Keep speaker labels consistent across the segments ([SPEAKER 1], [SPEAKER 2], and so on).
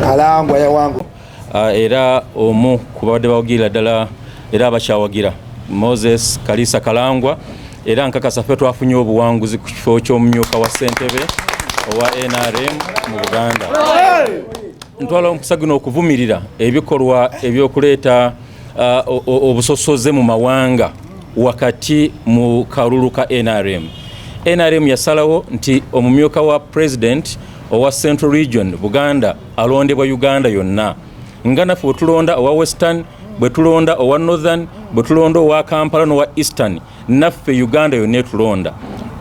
[SPEAKER 1] Kalangwa ya wangu
[SPEAKER 2] era omu kubadde bawagira ddala era abakyawagira Moses Kalisa Kalangwa era nkakasa ffe twafunye obuwanguzi ku kifo ky'omumyuka wa ssentebe owa NRM mu Buganda. Ntwala omukisa guno okuvumirira ebikolwa ebyokuleeta obusosoze mu mawanga wakati mu kalulu ka NRM. NRM yasalawo nti omumyuka wa president owa Central Region Buganda alondebwa Uganda yonna. Nga naffe bwe tulonda owa Western, bwe tulonda owa Northern, bwe tulonda owa Kampala n'owa Eastern, naffe Uganda yonna etulonda.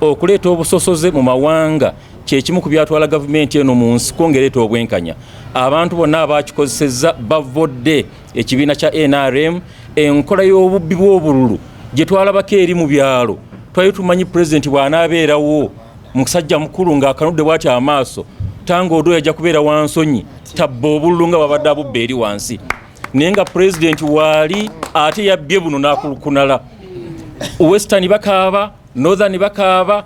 [SPEAKER 2] Okuleeta obusosoze mu mawanga kyekimu ku byatwala gavumenti eno mu nsi kwongereeta obwenkanya. Abantu bonna abakikozesezza bavodde ekibiina kya NRM enkola y'obubbi bw'obululu gye twalabako eri mu byalo. Twali tumanyi pulezidenti bw'anaabeerawo musajja mukulu ng'akanudde bw'ati amaaso tanga odo yajja kubeera wansonyi tabba obululu nga babadde abubba eri wansi. Naye nga pulezidenti waali ate yabbye buno n'akulukunala. Western bakaaba, Northern bakaaba,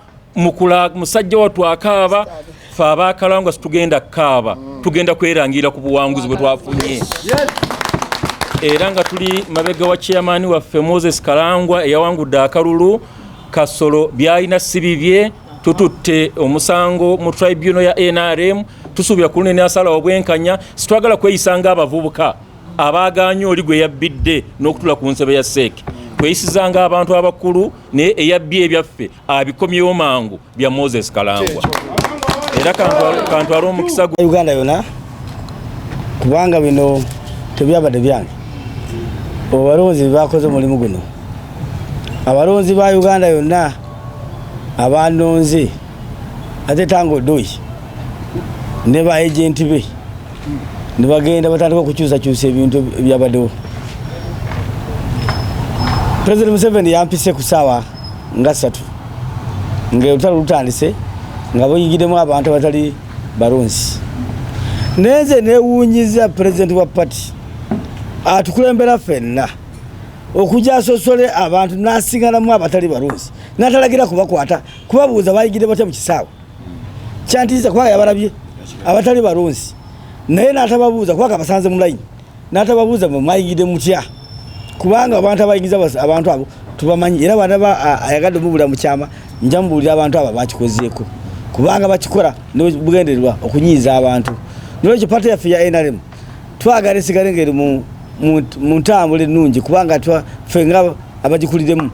[SPEAKER 2] musajja wattu akaaba, ffe ab'Akalangwa situgenda kukaaba, tugenda kwerangira ku buwanguzi bwe twafunye. Era nga tuli mabega wa chairman waffe Moses Kalangwa eyawangudde akalulu, Kasolo byalina si bibye, tututte omusango mu tribunal ya NRM, tusuubira ku lunene asala obwenkanya, sitwagala kweyisanga abavubuka abaganye oli gwe yabbidde n'okutula ku nsebe ya seeke. Tweyisizanga abantu abakulu naye eyabbye ebyaffe abikomyewo mangu bya Moses Kalangwa. Era kantwala omukisa
[SPEAKER 1] Uganda yonna kubanga bino tebyabadde byange. Abalonzi bakoze omulimu guno. Abalonzi ba Uganda yonna abanonze ate tango doyi ne ba agent be ne bagenda batandika okukyusa ebintu byabaddewo. President Museveni yampise ku ssaawa nga 3 ng'olutalo lutandise nga boyigiremu abantu abatali balonzi. Neze newuunyiza president wa party atukulembera ffenna okujja asosole abantu n'asinganamu abatali balonzi n'atalagira kubakwata kubabuuza bayigire batya mu kisaawe kyantiisa kubanga yabalabye abatali balonzi naye n'atababuuza kubanga basanze mu layini n'atababuuza mwayigire mutya kubanga abantu abayigiza abantu abo tubamanyi era bana ayagadde mubula mu kyama njambulira abantu abo bakikozeeko kubanga bakikola n'obugendererwa okunyiiza abantu. N'olwekyo pate yaffe ya NRM twagala esigale ngeri mu ntambula ennungi kubanga ffe nga abagikuliremu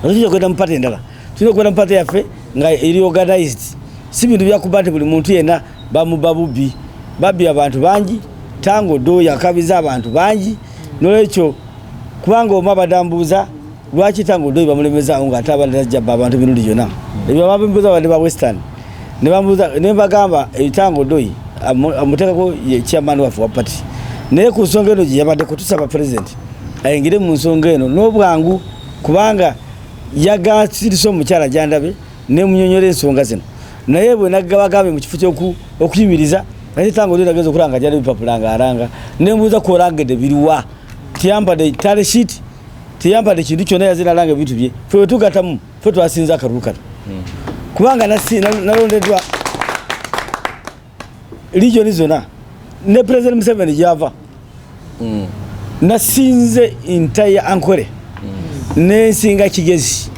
[SPEAKER 1] olwekyo kwenda mu pate endala tulina okwenda mu pate yaffe nga eri organized, si bintu byakuba nti buli muntu yenna bamuba bubbi babbi abantu bangi tango do yakabiza abantu bangi. N'olwekyo kubanga omu abadambuuza lwaki tango do bamulemezaawo ng'ate abadajjaba abantu emirundi gyonna ebyo babimbuuza badde ba Western ne bambuuza ne bagamba ebitango doyi amuteekako chairman waffe wa party. Naye ku nsonga eno gye yabadde kutusaba president ayingire mu nsonga eno n'obwangu kubanga yagasirisa omukyala Jandabe ne munyonyola ensonga zino naye bwe naggabagambe mu kifo ky'okuyimiriza ate tango doyi nageza okulanga jali bipapula ng'aranga ne mbuuza kwolangedde biriwa tiyampadde tale sheet tiyampadde kintu kyonna yazinalanga ebintu bye ffe bwe tugatamu ffe twasinza akalulu kano kubanga nalondeddwa regioni zonna ne president Museveni gyava nasinze entire Ankole nensinga Kigezi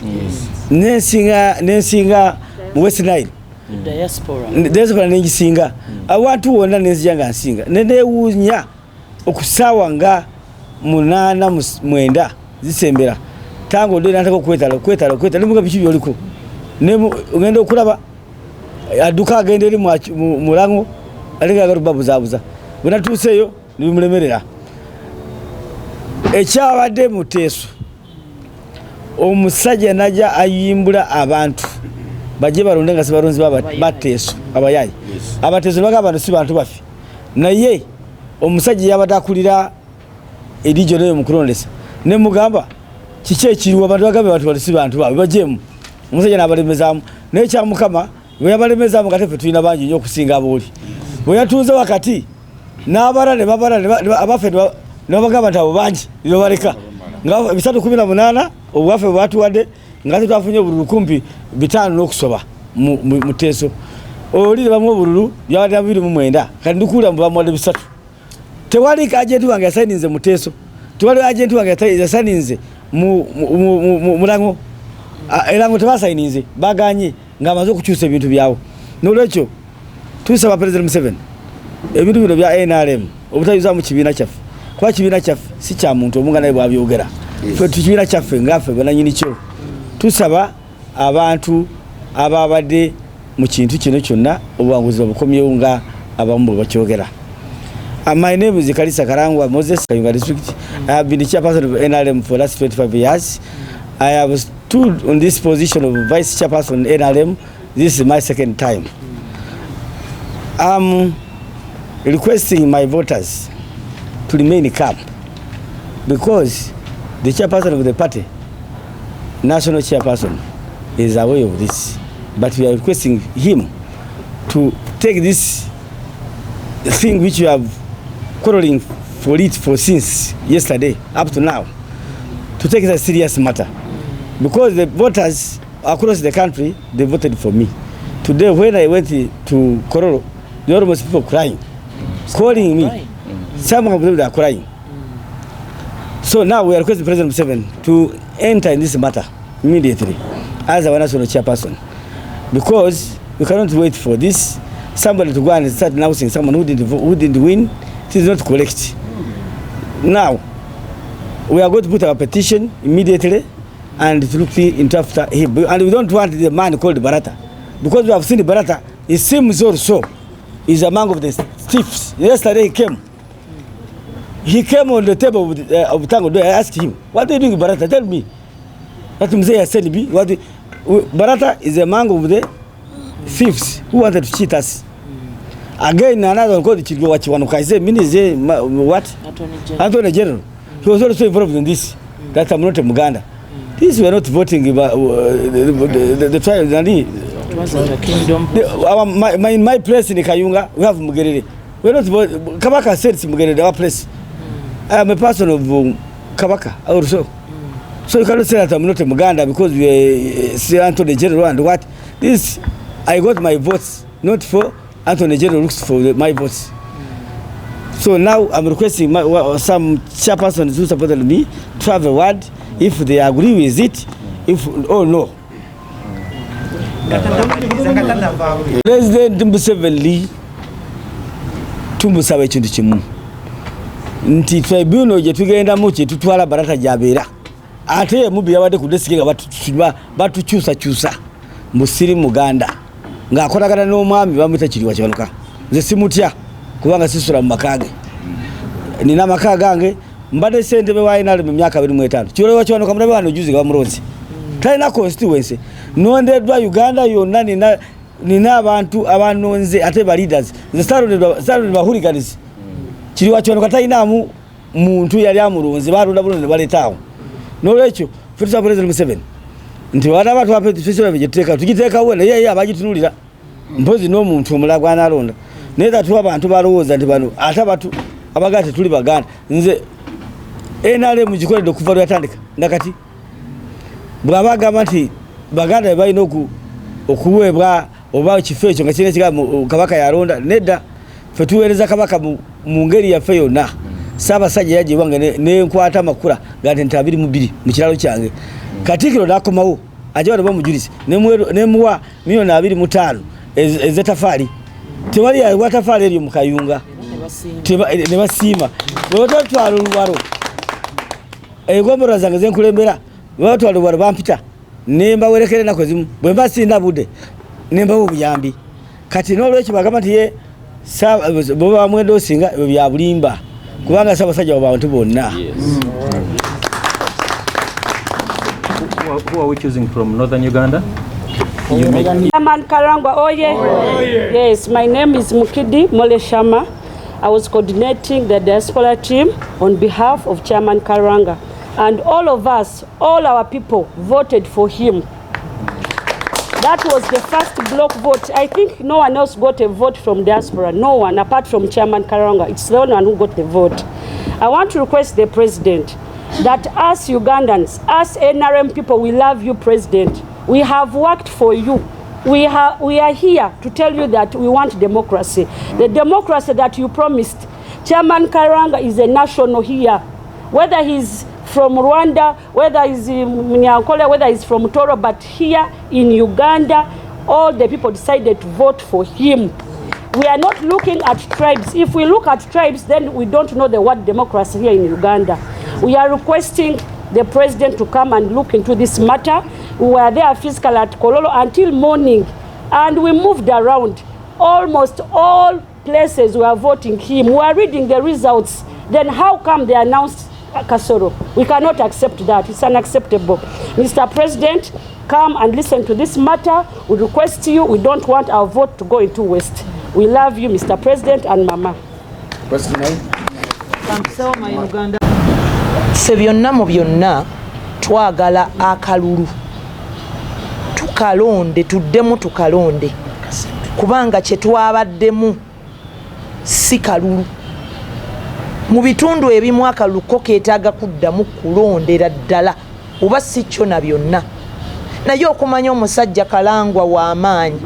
[SPEAKER 1] nensinga mu West Nile diaspora nengisinga abantu wonna nenzija nga nsinga nenewuunya okusaawa nga 8-9 zisembera tango ndo nataka kwetala nimuga biki byoliko ngenda okulaba aduka agende eri mulango alinga garubabuzabuza bwana tuseyo nimulemerera ekyabadde muteeso omusajja najja ayimbula abantu bajje balonde nga sibalonzi bateeso abayayi abateeso bagamba si bantu bafi naye omusajja yabadde akulira erijo nayo mukulondesa ne mugamba kiki ekiriwo abantu bagambe abantu balisi bantu baabwe bajjemu omusajja n'abalemezaamu naye kyamukama bwe yabalemezaamu nga teffe tulina bangi nnyo okusinga abooli bwe yatuuze wakati n'abala ne babala abaffe ne babagamba nti abo bangi ne babaleka nga 318 obwaffe bwatuwadde ngati twafunye obululu kumpi 5 n'okusoba mu Teso oli bamu obululu byawata 29 kati ndikula mu bamu 3 tewali agenti wange yasayininze mu Teso tewali agenti wange yasayininze mu Mulango erango tebasayininze baganye ngamaze okukyusa ebintu byawo n'olwekyo tusaba President Museveni ebintu bino bya NRM obutayuza mu kibiina kyaffe kwa kibiina kyaffe si kya muntu omunga naye bwabyogera fe tukibiina kyaffe ngaffe bananyini kyo tusaba abantu ababadde mu kintu kino kyonna obuwanguzi obukomyewo nga abamu bakyogera. My name is Kalangwa Moses, Kayunga District. I have been the chairperson of NRM for the last 25 years. I have stood on this position of vice chairperson of NRM. This is my second time. I'm requesting my voters to remain calm because the chairperson of the party, national chairperson, is aware of this. But we are requesting him to take this thing which you have quarreling for it for since yesterday up to now, to take it as a serious matter. Because the voters across the country, they voted for me. Today when I went to Kololo, there were almost people crying, calling me. Some of them are crying. So now we are requesting President Museveni to enter in this matter immediately as our national chairperson. Because we cannot wait for this. Somebody to go and start announcing someone who didn't win. It is not correct. Now, we are going to put our petition immediately and to look into after him. And we don't want the man called Barata. Because we have seen Barata, it seems also is among of the thieves. Yesterday he came. He came on the table of Tango. I asked him, what are you doing, Barata? Tell me. That Mzee said me. Barata is among of the thieves who wanted to cheat us. Again, another one called Chiwanuka. Say, what? Attorney General. He was also involved in this. That I'm not a Muganda. These were not voting about the trial. It wasn't a kingdom. In my place in Kayunga, we have Mugerere. We're not voting. Kabaka said it's Mugerere, our place. I am a person of Kabaka also. So you cannot say that I'm not a Muganda because we say Anthony General and what. This, I got my votes, not for Anthony General looks for my votes. So now I'm requesting some chairpersons who supported me to have a word if they agree with it, if no. President Museveni tumusaba ekintu kimu nti tribunal gye tugenda mu kye tutwala Barata gy'abeera ate mubi yabadde ku desk nga batukyusa musiri Muganda ng'akolagana n'omwami bamuyita Kiriwa Kiwanuka. Nze simutya kubanga sisula mu makage, nina amaka gange, mbadde ssentebe wa NRM mu myaka 25. Kiriwa Kiwanuka mulabe wano juzi bamulozi talina constituency nondeddwa Uganda yonna nina abantu abanonze ate ba leaders nze ba hooligans. Kiriwa Kiwanuka talinamu muntu yali amulonze balonda buno ne baletawo. N'olwekyo ffe tusaba President Museveni nti wala abantu bape festival byeteeka tugiteekawo naye abagitunulira mpozi n'omuntu omulagwa analonda naye tatuwa abantu balowooza nti bano ate abatu abagate tuli Baganda. Nze NRM gikoledde okuva lwatandika nakati bw'abagamba nti Baganda balina okuweebwa oba kifo ekyo nga kirina ekigambo Kabaka yalonda. Nedda ffe tuweereza Kabaka mu ngeri yaffe yonna. Ssaabasajja yajja ewange nenkwata amakula nga nti 22 mu kiralo kyange. Katikkiro n'akomawo ajja bano bamujulize nemuwa milioni 25 ez'ettafaali. Tewali yawa ttafaali eryo mu Kayunga ne basiima. Bwe batwala oluwalo engombolola zange zenkulembera bwe batwala oluwalo bampita ne mbawerekera ennaku ezimu bwe mba sinda budde ne mbawa obuyambi. Kati n'olwekyo bagamba nti ye bwe bamwenda osinga ebyo bya bulimba kubanga Ssaabasajja w'abantu bonna.
[SPEAKER 2] Who are we choosing from Northern Uganda?
[SPEAKER 3] Chairman Kalangwa, oh yeah. Yes, my name is Mukidi Mole Shama. I was coordinating the diaspora team on behalf of Chairman Kalangwa. And all of us, all our people voted for him. That was the first block vote. I think no one else got a vote from diaspora. No one, apart from Chairman Kalangwa. It's the only one who got the vote. I want to request the president. that us Ugandans, us NRM people, we love you, President. We have worked for you. We are here to tell you that we want democracy. The democracy that you promised. Chairman Karanga is a national here. Whether he's from Rwanda, whether he's in Nyankole, whether he's from Toro, but here in Uganda, all the people decided to vote for him. We are not looking at tribes. If we look at tribes, then we don't know the word democracy here in Uganda. We are requesting the president to come and look into this matter. We were there physically at Kololo until morning, and we moved around. Almost all places we are voting him. We are reading the results. Then how come they announced Kasolo? We cannot accept that. It's unacceptable. Mr. President, come and listen to this matter. We request you. We don't want our vote to go into waste. We love you, Mr. President and Mama.
[SPEAKER 4] Se byonna mu byonna twagala akalulu tukalonde tuddemu tukalonde kubanga kye twabaddemu si kalulu mu bitundu ebimu akalulu ko keetaaga kuddamu kulondera ddala oba si kyo na byonna naye okumanya omusajja Kalangwa w'amaanyi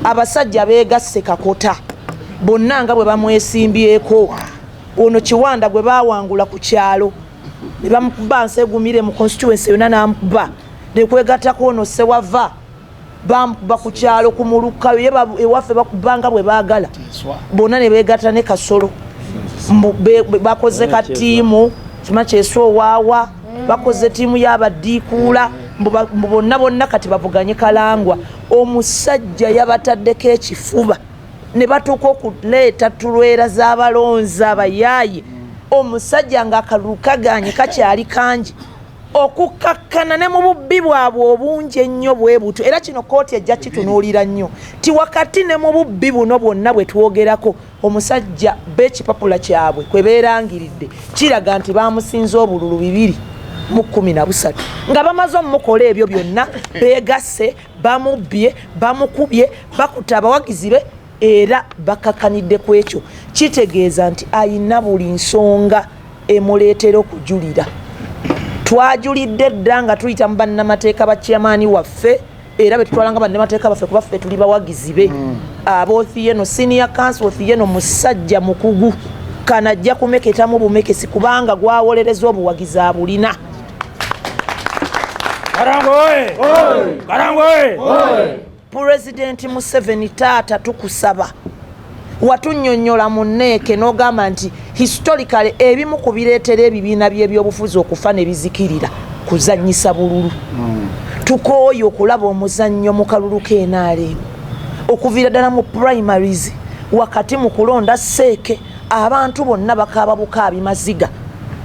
[SPEAKER 4] abasajja beegasse Kakota bonna nga bwe bamwesimbyeko ono Kiwanda gwe baawangula ku kyalo ne bamukuba nsegumire mu constituency yonna n'amukuba ne kwegattako ono Sewava bamukuba ku kyalo ku Muluka ewaffe bakubanga bwe baagala bonna ne beegatta ne Kasolo bakoze ka ttiimu kima kyesowaawa bakoze ttiimu y'abaddiikuula bonna kati bavuganye Kalangwa omusajja yabataddeko ekifuba ne batuuka okuleeta tulwera z'abalonzi abayaaye omusajja ng'akalulu kaganye kakyali kangi okukakkana ne mu bubbi bwabwe obungi ennyo bwe buto era kino kooti ejja kitunuulira nnyo ti wakati ne mu bubbi buno bwonna bwe twogerako omusajja b'ekipapula kyabwe kwe beerangiridde kiraga nti baamusinza obululu 213 nga bamaze omukola ebyo byonna beegasse bamubbye bamukubye bakuta abawagizi be era bakakanidde ku ekyo kitegeeza nti ayina buli nsonga emuleetera okujulira twajulidde dda nga tuyita mu bannamateeka ba chairman waffe era betutwalanga bannamateeka baffe kuba ffe tuli bawagizi be Othiyeno senior counsel Othiyeno musajja mukugu kanajja kumeketamu bumekesi kubanga gwawolereza obuwagizi abulina
[SPEAKER 1] Kalangwa oye!
[SPEAKER 4] President Museveni taata tukusaba watunnyonnyola mu nneeke n'ogamba nti historically ebimu ku bireetera ebibiina by'ebyobufuzi okufa ne bizikirira kuzannyisa bululu tukooye okulaba omuzannyo mu kalulu k'enaaleemu okuviira ddala mu primaries wakati mu kulonda seeke abantu bonna bakaaba bukaabi maziga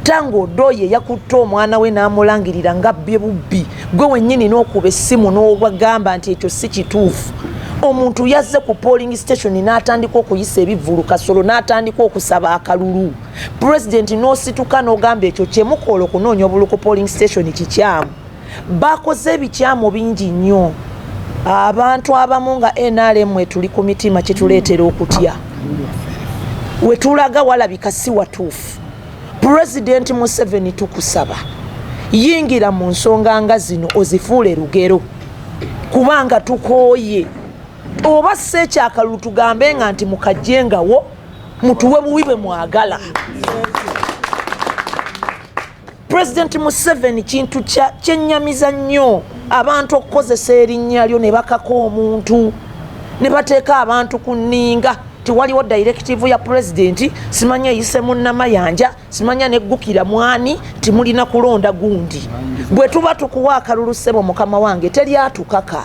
[SPEAKER 4] tango Odoye yakutte omwana we n'amulangirira nga bbye bubbi gwe wennyini n'okuba essimu n'obagamba nti ekyo si kituufu omuntu yazze ku polling station n'atandika okuyisa ebivvulu Kasolo n'atandika okusaba akalulu president n'osituka n'ogamba ekyo kyemukola okunoonya obululu ku polling station kikyamu bakoze ebikyamu bingi nnyo abantu abamu nga NRM tuli ku mitima kyetuleetera okutya wetulaga walabika si watuufu President Museveni tukusaba yingira mu nsonga nga zino ozifuule lugero kubanga tukooye oba seekyakalulu tugambe nga nti mukajjengawo mutuwe buwi bwe mwagala President Museveni kintu kyennyamiza nnyo abantu okukozesa erinnya lyo ne bakako omuntu ne bateeka abantu ku nninga tiwaliwo directive ya president simanya yise munnamayanja simanya neggukira mwani timulina kulonda gundi bwe tuba tukuwa akalulu ssebo mukama wange teri atukaka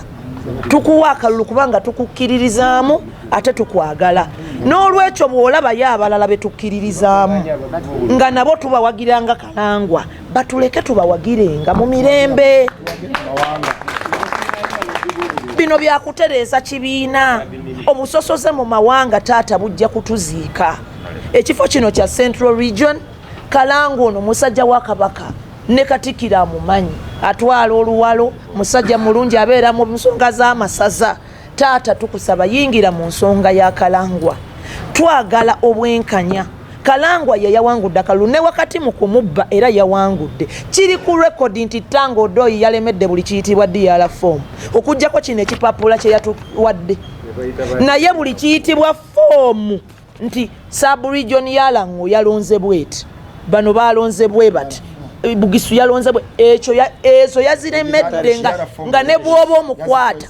[SPEAKER 4] tukuwa akalulu kubanga tukukkiririzaamu ate tukwagala n'olwekyo bw'olaba ye abalala be tukkiririzaamu nga nabo tubawagiranga Kalangwa batuleke tubawagirenga mu mirembe bino byakutereeza kibiina obusosoze mu mawanga taata bujja kutuziika ekifo kino kya Central Region Kalangwa ono musajja wa Kabaka ne Katikkiro amumanyi atwala oluwalo musajja mulungi abeera mu nsonga z'amasaza taata tukusaba yingira mu nsonga ya Kalangwa twagala obwenkanya Kalangwa ye yawangudde Kalulu ne wakati mu kumubba era yawangudde. Kiri ku record nti Tango Doi yalemedde buli kiyitibwa DRA form. Okujjako kino ekipapula kye yatuwadde. Naye buli kiyitibwa form nti sub-region yalango yalonze bweti. Bano balonze bwe bati. Bugisu yalonze bwe ezo yaziremedde nga ne bwoba omukwata.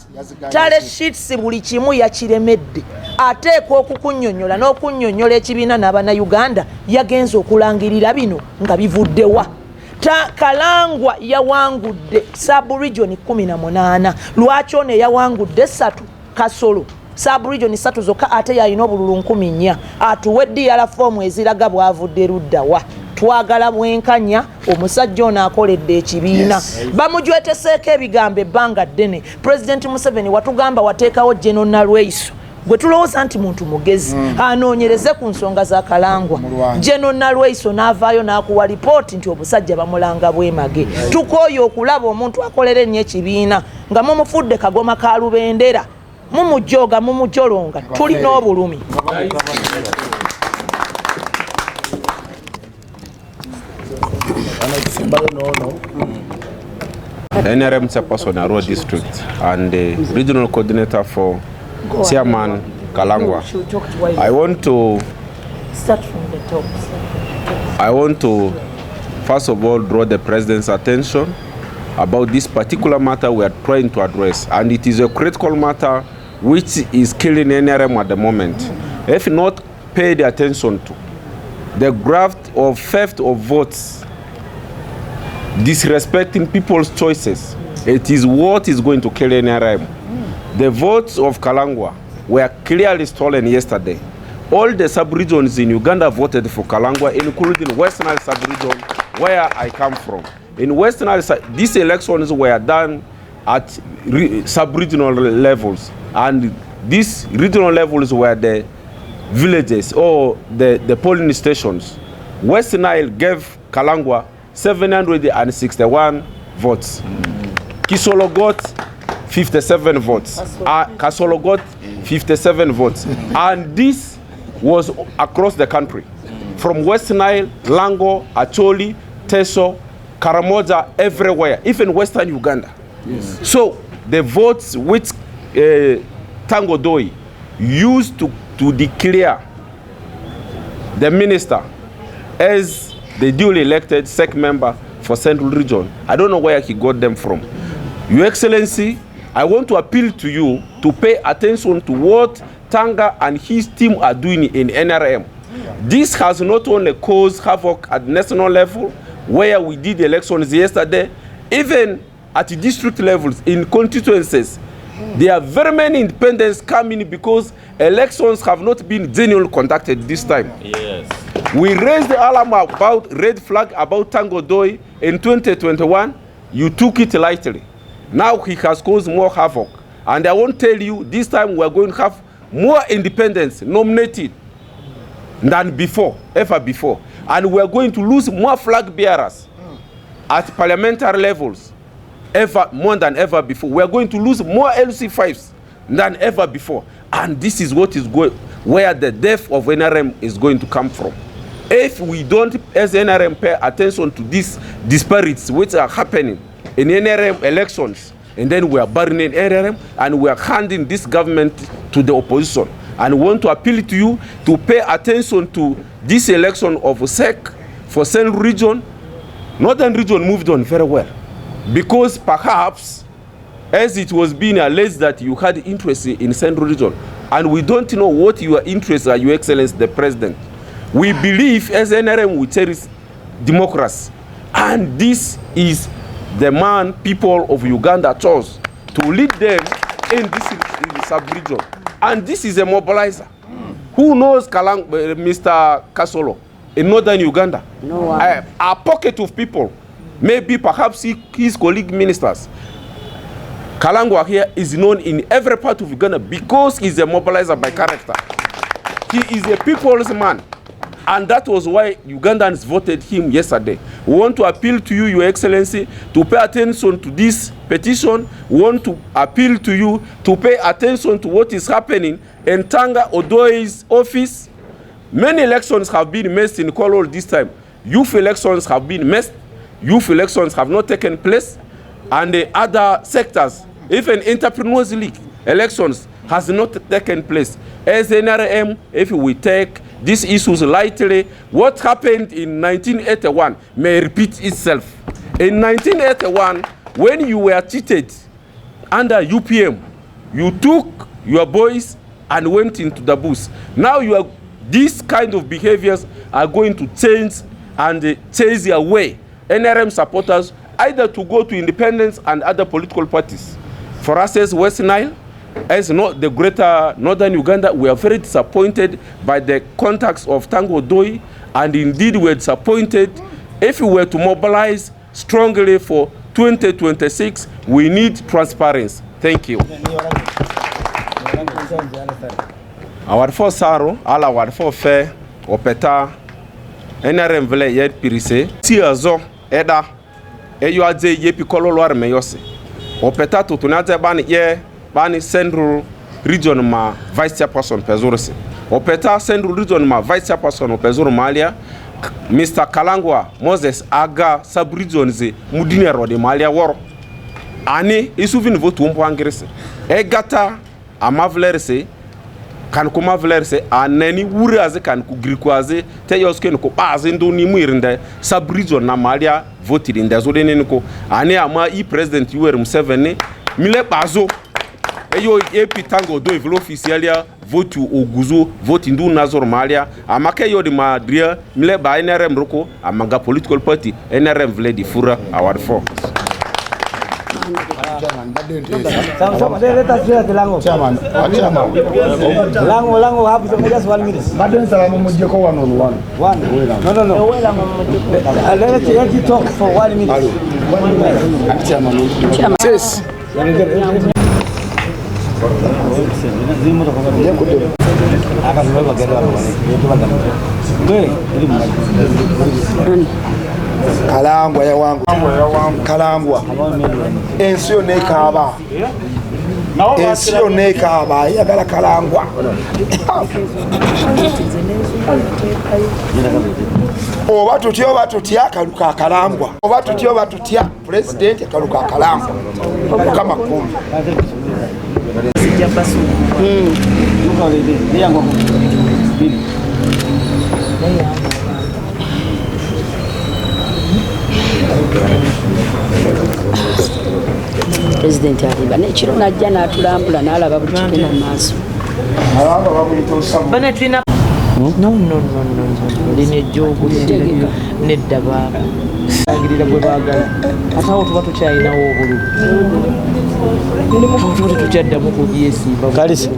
[SPEAKER 4] Tale sheets buli kimu yakiremedde. Ateekwa okukunnyonnyola n'okunnyonnyola ekibiina n'abana Uganda yagenza okulangirira bino nga bivuddewa. Kalangwa yawangudde sub-region 18. Lwaki ono yawangudde 3 Kasolo. Sub-region 3 zokka ate yalina obululu 4,000. Atuwe DRA form eziraga bwavudde luddawa. Twagala bwenkanya omusajja ono akoledde ekibiina. Bamujweteseeko ebigambo ebbanga ddene. President Museveni watugamba wateekawo General Nalweiso. Gwe tulowooza nti muntu mugezi anoonyereze ku nsonga za Kalangwa. General Nalweiso n'avaayo n'akuwa lipooti nti obusajja bamulanga bwemage. Tukooye okulaba omuntu akolera ennyo ekibiina nga mumufudde kagoma ka lubendera. Mumujooga mumujolonga tulina obulumi.
[SPEAKER 5] NRM chairperson Arua District and the regional coordinator for Chairman Kalangwa. I want to
[SPEAKER 4] start from the top.
[SPEAKER 5] I want to first of all draw the president's attention about this particular matter we are trying to address, and it is a critical matter which is killing NRM at the moment. If not paid attention to, the graft of theft of votes, disrespecting people's choices, it is what is going to kill NRM. The votes of Kalangwa were clearly stolen yesterday. All the sub-regions in Uganda voted for Kalangwa, including Western Nile sub-region, where I come from. In Western Nile, these elections were done at sub-regional levels, and these regional levels were the villages or the polling stations. Western Nile gave Kalangwa 761 votes. Kasolo got 57 votes. Kasolo got 57 votes. And this was across the country. From West Nile, Lango, Acholi, Teso, Karamoja, everywhere, even Western Uganda. Yes. So the votes which Tango Doi used to declare the minister as the duly elected SEC member for Central Region, I don't know where he got them from. Your Excellency, I want to appeal to you to pay attention to what Tanga and his team are doing in NRM. This has not only caused havoc at national level, where we did elections yesterday, even at district levels in constituencies. There are very many independents coming because elections have not been genuinely conducted this time. Yes. We raised the alarm about red flag about Tango Doi in 2021. You took it lightly. Now he has caused more havoc. And I won't tell you, this time we are going to have more independents nominated than before, ever before. And we are going to lose more flag bearers at parliamentary levels, more than ever before. We are going to lose more LC5s than ever before. And this is what is going, where the death of NRM is going to come from. If we don't, as NRM, pay attention to these disparities which are happening in NRM elections, and then we are burning NRM and we are handing this government to the opposition. And we want to appeal to you to pay attention to this election of SEC for Central Region. Northern Region moved on very well, because perhaps, as it was being alleged that you had interest in Central Region, and we don't know what your interests are, Your Excellency the President. We believe as NRM we cherish democracy, and this is the man people of Uganda chose to lead them in this sub-region. And this is a mobilizer. Who knows Mr. Kasolo in northern Uganda? No one. A pocket of people, maybe perhaps his colleague ministers. Kalangwa here is known in every part of Uganda because he's a mobilizer by character. He is a people's man. And that was why Ugandans voted him yesterday. We want to appeal to you, Your Excellency, to pay attention to this petition. We want to appeal to you to pay attention to what is happening in Tanga Odoi's office, Many elections have been missed in Kololo this time. Youth elections have been missed. Youth elections have not taken place. And the other sectors, even entrepreneurs league elections has not taken place. As NRM, if we take these issues lightly, what happened in 1981 may repeat itself. In 1981, when you were cheated under UPM, you took your boys and went into the bush. Now these kind of behaviors are going to change and chase away NRM supporters either to go to independence and other political parties. For us as West Nile, as not the greater northern Uganda, we are very disappointed by the contacts of Tango Doi, and indeed we are disappointed. If we were to mobilize strongly for 2026, we need transparency. Thank you. Our for Saro, all our for fair, opeta, NRM vle yet pirise, tiazo, eda, eyo adze yepi Kololo arme yose. Opeta to tunaze bani Central Region ma Vice Chairperson pezurse. Opeta Central Region ma Vice Chairperson pezuru malia. Mr. Kalangwa Moses aga sub-region ze mudine rode malia woro. Ani isuvin votu mpwangirese. Egata amavlerse kan kuma vlerse aneni wuraze kan ku grikwaze te yoske ko baze ndo ni mwirinde sub-region na malia vote inde zo deneni ko ani ama i president Yoweri Museveni mile bazo eyo epi Tango Doi vlo officialia vote oguzo vote ndu nazor malia amake yo di madria mile ba NRM roko amanga political party NRM vle di fura our four.
[SPEAKER 1] Let us hear the language. Chairman. Lango have just 1 minute. One. No. Let you talk for 1 minute. Chairman. Yes.
[SPEAKER 6] Kalangwa ya wangu. Kalangwa. Ensio nekaba. Ensio nekaba yagala Kalangwa. Oba tutya kaluka Kalangwa. Oba tutya president kaluka Kalangwa. Kama kumi.
[SPEAKER 3] President aliba nekiro najja n'atulambula n'alaba buli kigenda mu maaso.
[SPEAKER 4] Bana tulina no line jogo nedda baba agirira gwe baagala atawo tuba tukyayinawo obululu tuba tukyaddamu ku byesimba
[SPEAKER 1] Kalisa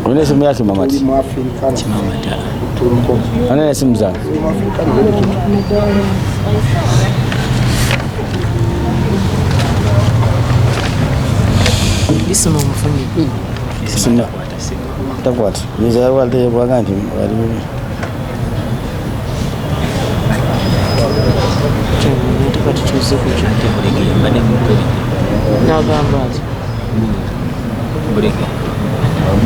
[SPEAKER 1] une simu yake mamati ana simu zangu
[SPEAKER 4] Isoma mufuni.
[SPEAKER 1] Sina. Takwata. Niza walde bwaganti wali.
[SPEAKER 4] Tukati tuze kuchate kulege mane mukuri. Nagamba ati. Bulege.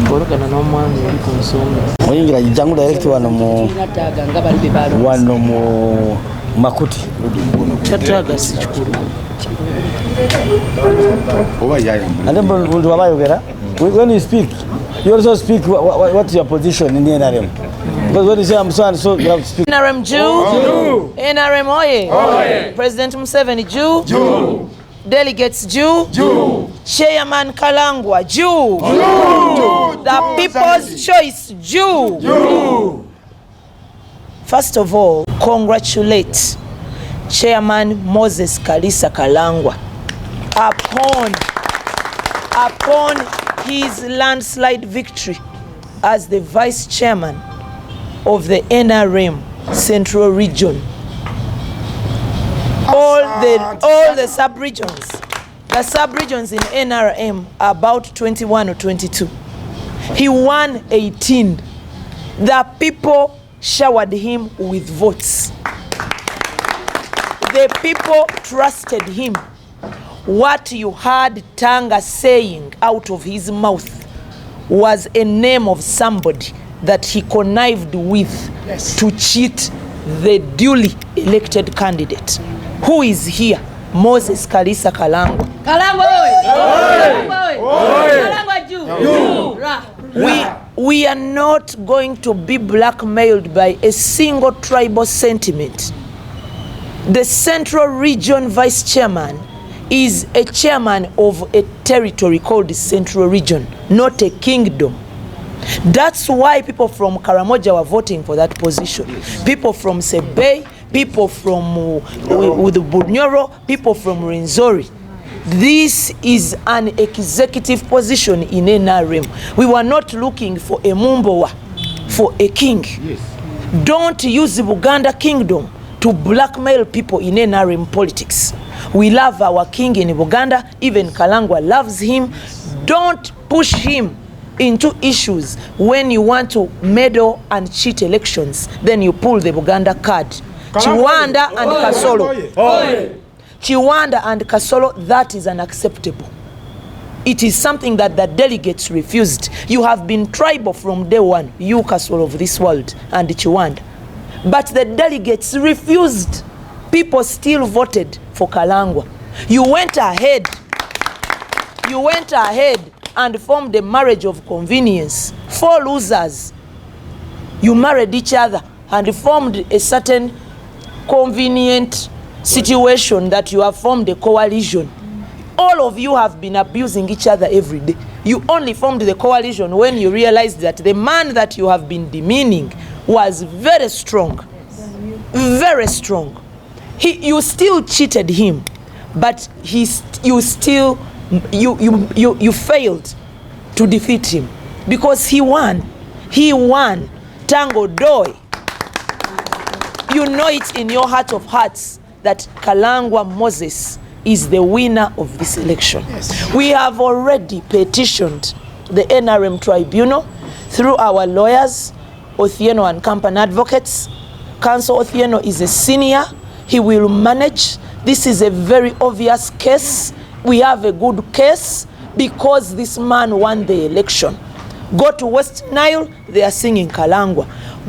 [SPEAKER 4] Koroka na nomwami yali ku nsonga.
[SPEAKER 1] Oyingira jangu direct wano mu Makuti.
[SPEAKER 4] Chataga si chikuru.
[SPEAKER 1] And then when you speak, you also speak what's your position in the NRM. Because when you say I'm so and so, you have to speak.
[SPEAKER 4] NRM Jew. NRM oye. President Museveni Jew. Delegates Jew. Chairman Kalangwa Jew. The people's choice Jew. First of all, congratulate Chairman Moses Kalisa Kalangwa upon his landslide victory as the Vice Chairman of the NRM Central Region. All the sub-regions, the sub-regions in NRM are about 21 or 22. He won 18. The people showered him with votes. The people trusted him. What you heard Tanga saying out of his mouth was a name of somebody that he connived with to cheat the duly elected candidate. Who is here? Moses Kalisa Kalangwa. We are not going to be blackmailed by a single tribal sentiment. The Central Region Vice Chairman is a chairman of a territory called the Central Region, not a kingdom. That's why people from Karamoja were voting for that position. People from Sebei, people from Bunyoro, people from Rwenzori. This is an executive position in NRM. We were not looking for a Mumbowa, for a king. Yes. Don't use the Buganda kingdom to blackmail people in NRM politics. We love our king in Buganda. Even Kalangwa loves him. Don't push him into issues when you want to meddle and cheat elections. Then you pull the Buganda card. Chiwanda and Kasolo. Chiwanda and Kasolo, that is unacceptable. It is something that the delegates refused. You have been tribal from day one, you Kasolo of this world and Chiwanda. But the delegates refused. People still voted for Kalangwa. You went ahead and formed a marriage of convenience. 4 losers. You married each other and formed a certain convenient situation that you have formed a coalition. All of you have been abusing each other every day. You only formed the coalition when you realized that the man that you have been demeaning was very strong. Very strong. You still cheated him, but you failed to defeat him because he won. He won. Tango Doi. You know it in your heart of hearts that Kalangwa Moses is the winner of this election. Yes. We have already petitioned the NRM tribunal through our lawyers, Othieno and Company advocates. Counsel Othieno is a senior. He will manage. This is a very obvious case. We have a good case because this man won the election. Go to West Nile, they are singing Kalangwa.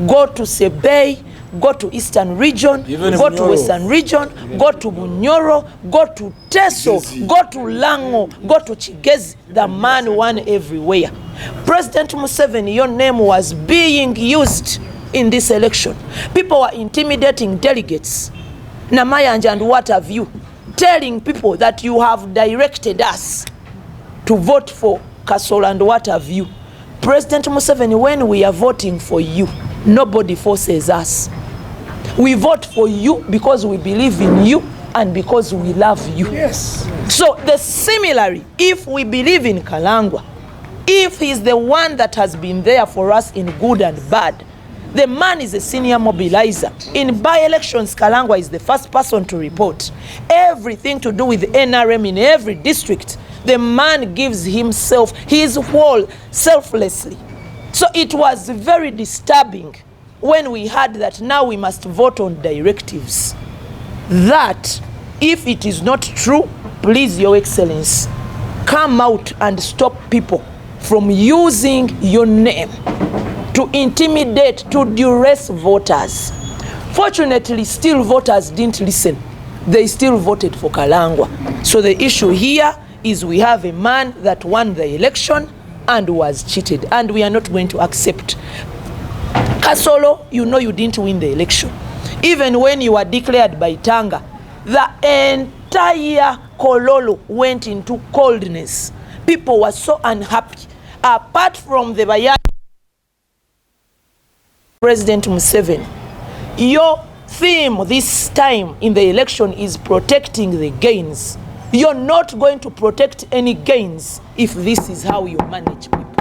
[SPEAKER 4] Go to Sebei, go to Eastern Region, go to Western Region, go to Bunyoro, go to Teso, go to Lango, go to Chigezi. The man won everywhere. President Museveni, your name was being used in this election. People were intimidating delegates. Namayanja and what have you, telling people that you have directed us to vote for Kasolo and what have you. President Museveni, when we are voting for you, nobody forces us. We vote for you because we believe in you and because we love you. Yes. So similarly, if we believe in Kalangwa, if he's the one that has been there for us in good and bad, the man is a senior mobilizer. In by-elections, Kalangwa is the first person to report. Everything to do with NRM in every district, the man gives himself his whole selflessly. So it was very disturbing when we heard that now we must vote on directives. That, if it is not true, please, Your Excellency, come out and stop people from using your name to intimidate, to duress voters. Fortunately, still voters didn't listen. They still voted for Kalangwa. So the issue here is we have a man that won the election and was cheated, and we are not going to accept. Kasolo, you know you didn't win the election. Even when you were declared by Tanga, the entire Kololo went into coldness. People were so unhappy. Apart from the Bayani, President Museveni, your theme this time in the election is protecting the gains. You're not going to protect any gains if this is how you manage people.